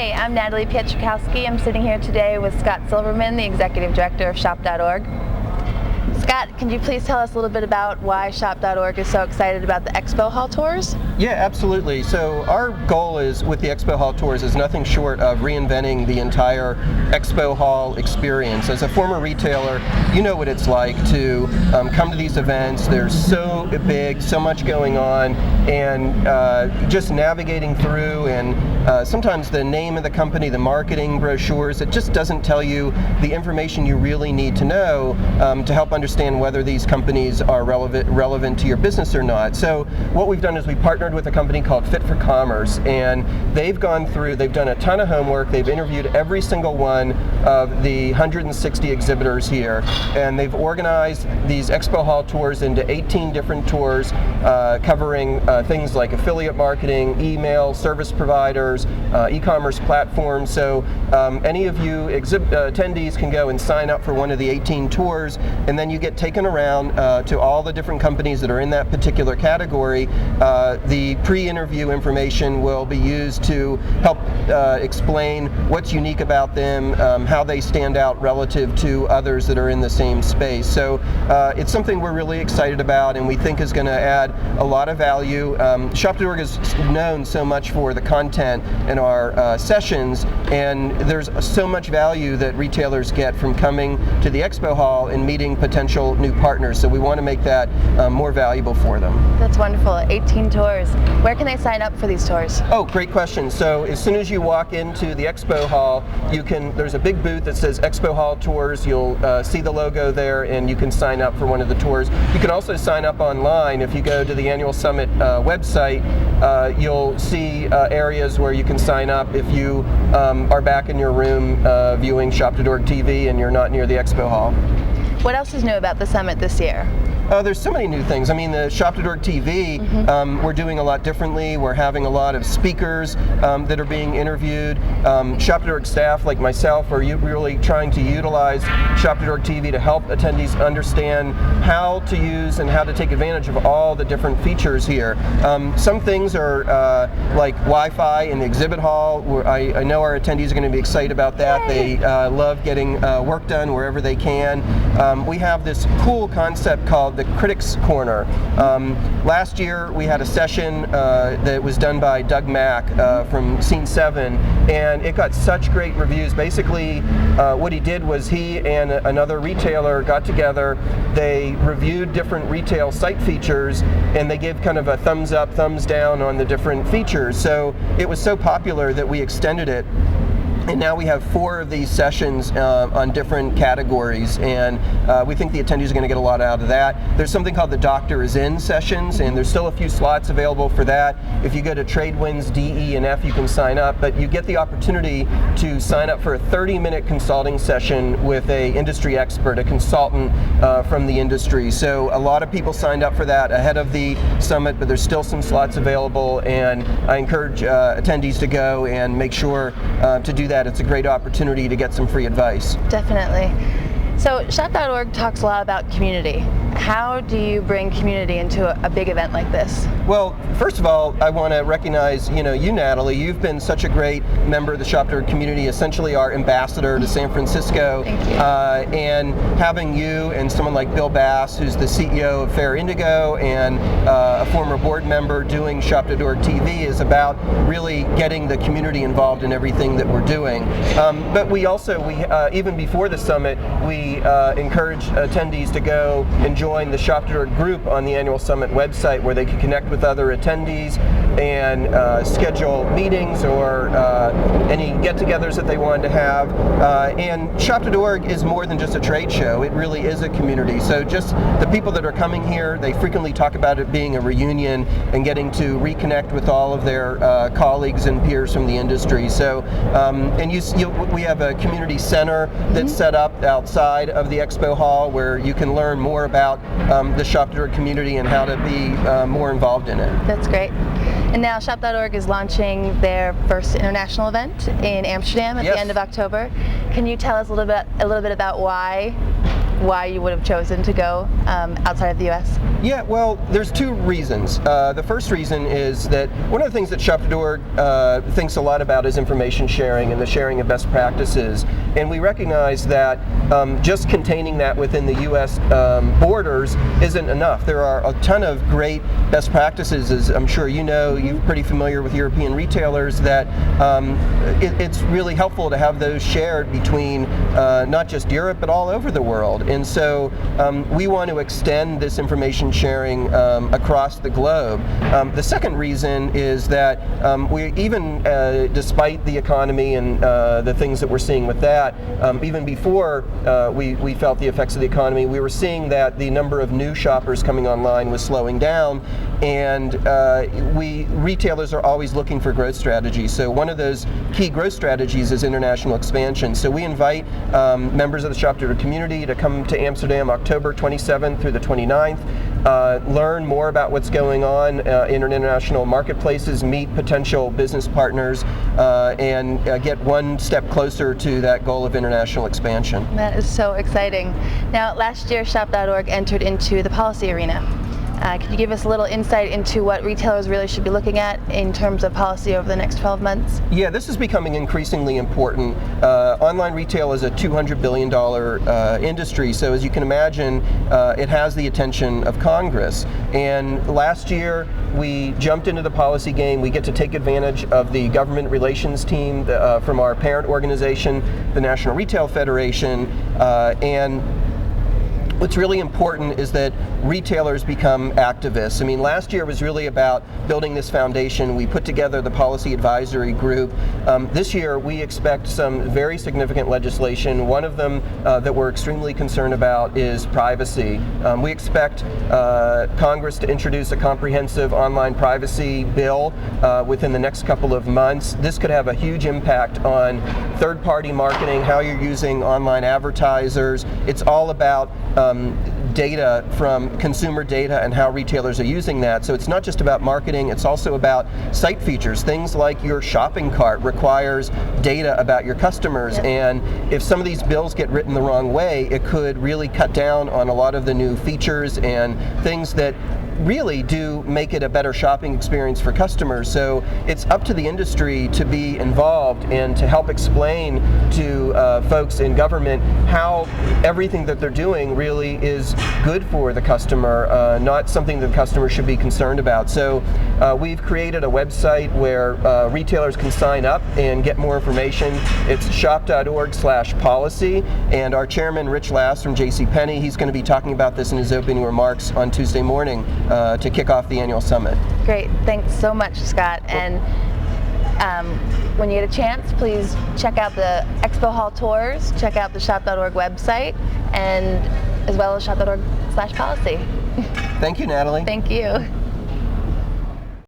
Hi, I'm Natalie Pietrzykowski. I'm sitting here today with Scott Silverman, the Executive Director of Shop.org. Scott, can you please tell us a little bit about why Shop.org is so excited about the Expo Hall tours? Yeah, absolutely. So our goal is with the Expo Hall tours is nothing short of reinventing the entire Expo Hall experience. As a former retailer, you know what it's like to come to these events. There's so big, so much going on, and just navigating through, and sometimes the name of the company, the marketing brochures, it just doesn't tell you the information you really need to know to help understand whether these companies are relevant to your business or not. So what we've done is we partnered with a company called Fit for Commerce, and they've done a ton of homework. They've interviewed every single one of the 160 exhibitors here, and they've organized these Expo Hall tours into 18 different tours covering things like affiliate marketing, email, service providers, e-commerce platforms. So any of you attendees can go and sign up for one of the 18 tours, and then you get taken around to all the different companies that are in that particular category. The pre-interview information will be used to help explain what's unique about them, how they stand out relative to others that are in the same space. So it's something we're really excited about, and we think is going to add a lot of value. Shop.org is known so much for the content in our sessions, and there's so much value that retailers get from coming to the Expo Hall and meeting potential new partners. So we want to make that more valuable for them. That's wonderful. 18 tours. Where can they sign up for these tours? Oh, great question. So as soon as you walk into the Expo Hall, there's a big booth that says Expo Hall Tours. You'll see the logo there, and you can sign up for one of the tours. You can also sign up online. If you go to the Annual Summit website, you'll see areas where you can sign up if you are back in your room viewing Shop.org TV and you're not near the Expo Hall. What else is new about the summit this year? There's so many new things. I mean, the Shop.org TV, we're doing a lot differently. We're having a lot of speakers that are being interviewed. Shop.org staff like myself are really trying to utilize Shop.org TV to help attendees understand how to use and how to take advantage of all the different features here. Some things are like Wi-Fi in the exhibit hall. I know our attendees are going to be excited about that. Yay! They love getting work done wherever they can. We have this cool concept called the Critics Corner. Last year we had a session that was done by Doug Mack from Scene 7, and it got such great reviews. Basically what he did was he and another retailer got together, they reviewed different retail site features, and they gave kind of a thumbs up, thumbs down on the different features. So it was so popular that we extended it. And now we have 4 of these sessions on different categories, and we think the attendees are going to get a lot out of that. There's something called the Doctor is In sessions, and there's still a few slots available for that. If you go to Tradewinds D, E, and F, you can sign up, but you get the opportunity to sign up for a 30-minute consulting session with an industry expert, a consultant from the industry. So a lot of people signed up for that ahead of the summit, but there's still some slots available, and I encourage attendees to go and make sure to do that. It's a great opportunity to get some free advice. Definitely. So Shop.org talks a lot about community. How do you bring community into a big event like this? Well, first of all, I want to recognize, you Natalie, you've been such a great member of the Shop.org community, essentially our ambassador to San Francisco. Thank you. And having you and someone like Bill Bass, who's the CEO of Fair Indigo and a former board member doing Shop.org TV, is about really getting the community involved in everything that we're doing. But we also, even before the summit, we encourage attendees to go and join the Shop.org group on the Annual Summit website, where they can connect with other attendees and schedule meetings or any get-togethers that they want to have. And Shop.org is more than just a trade show. It really is a community. So just the people that are coming here, they frequently talk about it being a reunion and getting to reconnect with all of their colleagues and peers from the industry. So, and we have a community center that's set up outside of the Expo Hall, where you can learn more about the Shop.org community and how to be more involved in it. That's great. And now Shop.org is launching their first international event in Amsterdam at the end of October. Can you tell us a little bit about why why you would have chosen to go outside of the U.S.? Yeah, well, there's two reasons. The first reason is that one of the things that Shop.org thinks a lot about is information sharing and the sharing of best practices. And we recognize that just containing that within the U.S. Borders isn't enough. There are a ton of great best practices, as I'm sure you know. You're pretty familiar with European retailers, that it's really helpful to have those shared between not just Europe, but all over the world. And so we want to extend this information sharing across the globe. The second reason is that we even, despite the economy and the things that we're seeing with that, even before we felt the effects of the economy, we were seeing that the number of new shoppers coming online was slowing down, and retailers are always looking for growth strategies. So one of those key growth strategies is international expansion. So we invite members of the Shop.org community to come to Amsterdam October 27th through the 29th, learn more about what's going on in international marketplaces, meet potential business partners, and get one step closer to that goal of international expansion. That is so exciting. Now, last year Shop.org entered into the policy arena. Could you give us a little insight into what retailers really should be looking at in terms of policy over the next 12 months? Yeah, this is becoming increasingly important. Online retail is a $200 billion industry, so as you can imagine, it has the attention of Congress. And last year, we jumped into the policy game. We get to take advantage of the government relations team from our parent organization, the National Retail Federation, and what's really important is that retailers become activists. I mean, last year was really about building this foundation. We put together the policy advisory group. This year we expect some very significant legislation. One of them that we're extremely concerned about is privacy. We expect Congress to introduce a comprehensive online privacy bill within the next couple of months. This could have a huge impact on third-party marketing, how you're using online advertisers. It's all about data, from consumer data, and how retailers are using that. So it's not just about marketing, it's also about site features. Things like your shopping cart requires data about your customers, and if some of these bills get written the wrong way, it could really cut down on a lot of the new features and things that really do make it a better shopping experience for customers. So it's up to the industry to be involved and to help explain to folks in government how everything that they're doing really is good for the customer, not something that the customer should be concerned about. So we've created a website where retailers can sign up and get more information. It's shop.org/policy, and our chairman, Rich Lass from JCPenney, he's going to be talking about this in his opening remarks on Tuesday morning to kick off the annual summit. Great, thanks so much, Scott. And when you get a chance, please check out the Expo Hall tours, check out the shop.org website, and as well as shop.org/policy. Thank you, Natalie. Thank you.